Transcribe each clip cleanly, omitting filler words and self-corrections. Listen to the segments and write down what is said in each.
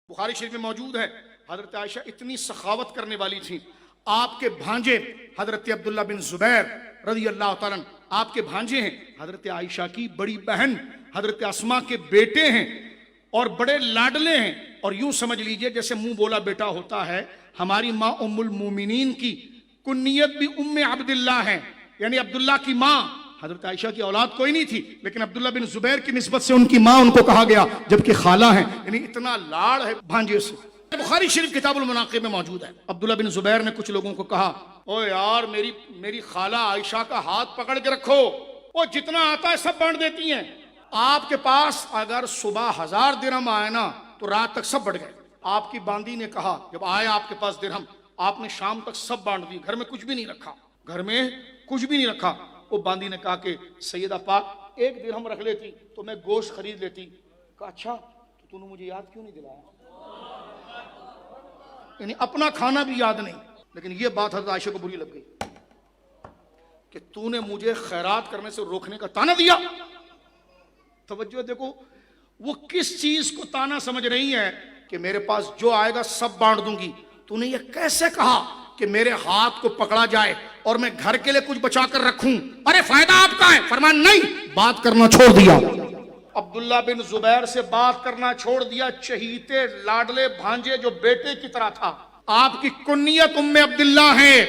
بخاری شریف میں موجود ہے حضرت عائشہ اتنی سخاوت کرنے والی تھیں. آپ کے بھانجے حضرت عبداللہ بن زبیر رضی اللہ تعالیٰ آپ کے بھانجے ہیں, حضرت عائشہ کی بڑی بہن حضرت اسما کے بیٹے ہیں اور بڑے لاڈلے ہیں. اور یوں سمجھ لیجئے جیسے منہ بولا بیٹا ہوتا ہے, ہماری ماں ام المومنین کی کنیت بھی ام عبداللہ ہے, یعنی عبداللہ کی ماں. حضرت عائشہ کی اولاد کوئی نہیں تھی لیکن عبداللہ بن زبیر کی نسبت سے ان کی ماں ان کو کہا گیا, جبکہ خالہ ہیں, یعنی اتنا لاڑ ہے بھانجے سے. بخاری شریف کتاب المناقب میں موجود ہے. عبداللہ بن زبیر نے کچھ لوگوں کو کہا, او یار میری خالہ عائشہ کا ہاتھ پکڑ کے رکھو, وہ جتنا آتا ہے سب بانٹ دیتی ہیں. آپ کے پاس اگر صبح 1000 درہم آئے نا تو رات تک سب بڑھ گئے. آپ کی باندی نے کہا جب آئے آپ کے پاس درہم, آپ نے شام تک سب بانٹ دی, گھر میں کچھ بھی نہیں رکھا, گھر میں کچھ بھی نہیں رکھا. وہ باندی نے کہا کہ سیدہ پاک 1 درہم رکھ لیتی تو میں گوشت خرید لیتی. کہا اچھا تو نے مجھے یاد کیوں نہیں دلایا, یعنی اپنا کھانا بھی یاد نہیں. لیکن یہ بات حضرت عائشہ کو بری لگ گئی کہ تو نے مجھے خیرات کرنے سے روکنے کا تانا دیا. توجہ دیکھو, وہ کس چیز کو تانا سمجھ رہی ہے کہ میرے پاس جو آئے گا سب بانٹ دوں گی. تو نے یہ کیسے کہا کہ میرے ہاتھ کو پکڑا جائے اور میں گھر کے لیے کچھ بچا کر رکھوں, ارے فائدہ آپ کا ہے. فرمایا نہیں, بات کرنا چھوڑ دیا. عبداللہ بن زبیر سے بات کرنا چھوڑ دیا. چہیتے لاڈلے بھانجے جو بیٹے کی طرح تھا. آپ کی کنیت ام عبداللہ ہے,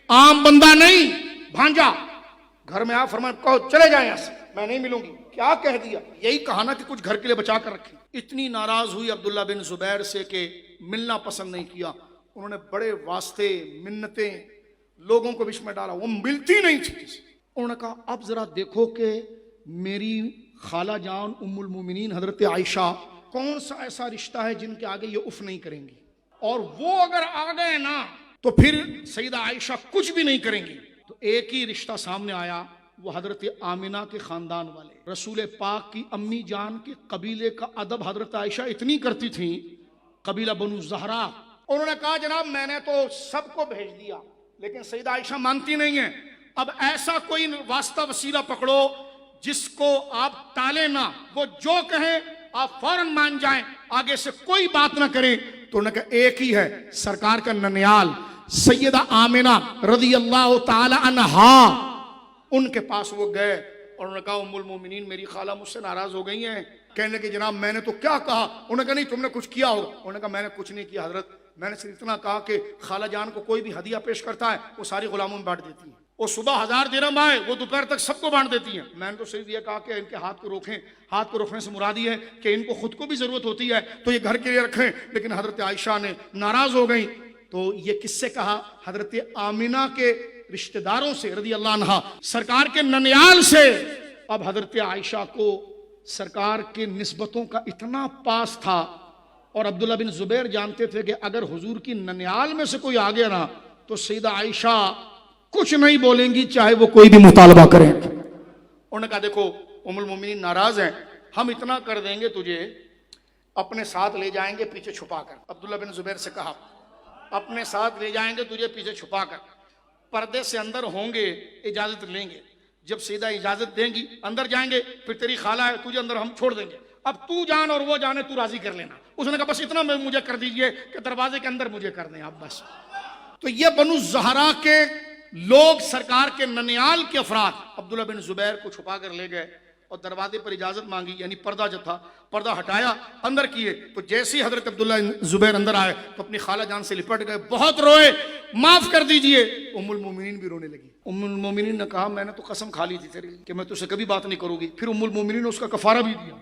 عام بندہ نہیں, بھانجا. گھر میں آپ فرمایا کہو چلے جائیں یہاں سے, میں نہیں ملوں گی. کیا کہہ دیا, یہی کہا نا کہ کچھ گھر کے لیے بچا کر رکھی. اتنی ناراض ہوئی عبداللہ بن زبیر سے کہ ملنا پسند نہیں کیا. انہوں نے بڑے واسطے منتیں لوگوں کو بچ میں ڈالا, وہ ملتی نہیں تھی کسی. انہوں نے کہا اب ذرا دیکھو کہ میری خالہ جان ام المومنین حضرت عائشہ کون سا ایسا رشتہ ہے جن کے آگے یہ اف نہیں کریں گی, اور وہ اگر آ گئے نا تو پھر سیدہ عائشہ کچھ بھی نہیں کریں گی. تو ایک ہی رشتہ سامنے آیا, وہ حضرت آمنہ کے خاندان والے. رسول پاک کی امی جان کے قبیلے کا ادب حضرت عائشہ اتنی کرتی تھیں, قبیلہ بنو زہرا. انہوں نے کہا جناب میں نے تو سب کو بھیج دیا لیکن سیدہ عائشہ مانتی نہیں ہیں. اب ایسا کوئی واسطہ وسیلہ پکڑو جس کو آپ ٹالے نہ, وہ جو کہیں آپ فوراً مان جائیں, آگے سے کوئی بات نہ کریں. تو انہوں نے کہا ایک ہی ہے, سرکار کا ننیال سیدہ آمنہ رضی اللہ تعالی عنہا. ان کے پاس وہ گئے اور انہوں نے کہا ام المومنین میری خالہ مجھ سے ناراض ہو گئی ہیں. کہنے کہ جناب میں نے تو کیا کہا. انہوں نے کہا نہیں تم نے کچھ کیا ہوگا. انہوں نے کہا میں نے کچھ نہیں کیا حضرت, میں نے صرف اتنا کہا کہ خالہ جان کو کوئی بھی ہدیہ پیش کرتا ہے وہ ساری غلاموں میں بانٹ دیتی ہیں. وہ صبح 1000 درہم آئے وہ دوپہر تک سب کو بانٹ دیتی ہیں. میں نے تو صرف یہ کہا کہ ان کے ہاتھ کو روکیں. ہاتھ کو روکنے سے مراد یہ ہے کہ ان کو خود کو بھی ضرورت ہوتی ہے تو یہ گھر کے لیے رکھیں. لیکن حضرت عائشہ نے ناراض ہو گئی. تو یہ کس سے کہا, حضرت آمنہ کے رشتہ داروں سے رضی اللہ عنہا, سرکار کے ننیال سے. اب حضرت عائشہ کو سرکار کے نسبتوں کا اتنا پاس تھا, اور عبداللہ بن زبیر جانتے تھے کہ اگر حضور کی ننیال میں سے کوئی آ گیا نا تو سیدہ عائشہ کچھ نہیں بولیں گی چاہے وہ کوئی بھی مطالبہ کریں. انہوں نے کہا دیکھو ام المومنین ناراض ہیں, ہم اتنا کر دیں گے تجھے, اپنے ساتھ لے جائیں گے پیچھے چھپا کر. عبداللہ بن زبیر سے کہا اپنے ساتھ لے جائیں گے تجھے پیچھے چھپا کر, پردے سے اندر ہوں گے, اجازت لیں گے. جب سیدھا اجازت دیں گی اندر جائیں گے, پھر تیری خالہ ہے تجھے اندر ہم چھوڑ دیں گے, اب تو جان اور وہ جانے تو راضی کر لینا. اس نے کہا بس اتنا مجھے کر دیجئے کہ دروازے کے اندر مجھے کر دیں آپ بس. تو یہ بنو زہرا کے لوگ سرکار کے ننیال کے افراد عبداللہ بن زبیر کو چھپا کر لے گئے اور دروازے پر اجازت مانگی, یعنی پردہ جو تھا پردہ ہٹایا, اندر کیے. تو جیسے ہی حضرت عبداللہ زبیر اندر آئے تو اپنی خالہ جان سے لپٹ گئے, بہت روئے, معاف کر دیجئے. ام المومنین بھی رونے لگی. ام المومنین نے کہا میں نے تو قسم کھا لی تھی تیری کہ میں تجھ سے کبھی بات نہیں کروں گی. پھر ام المومنین نے اس کا کفارہ بھی دیا.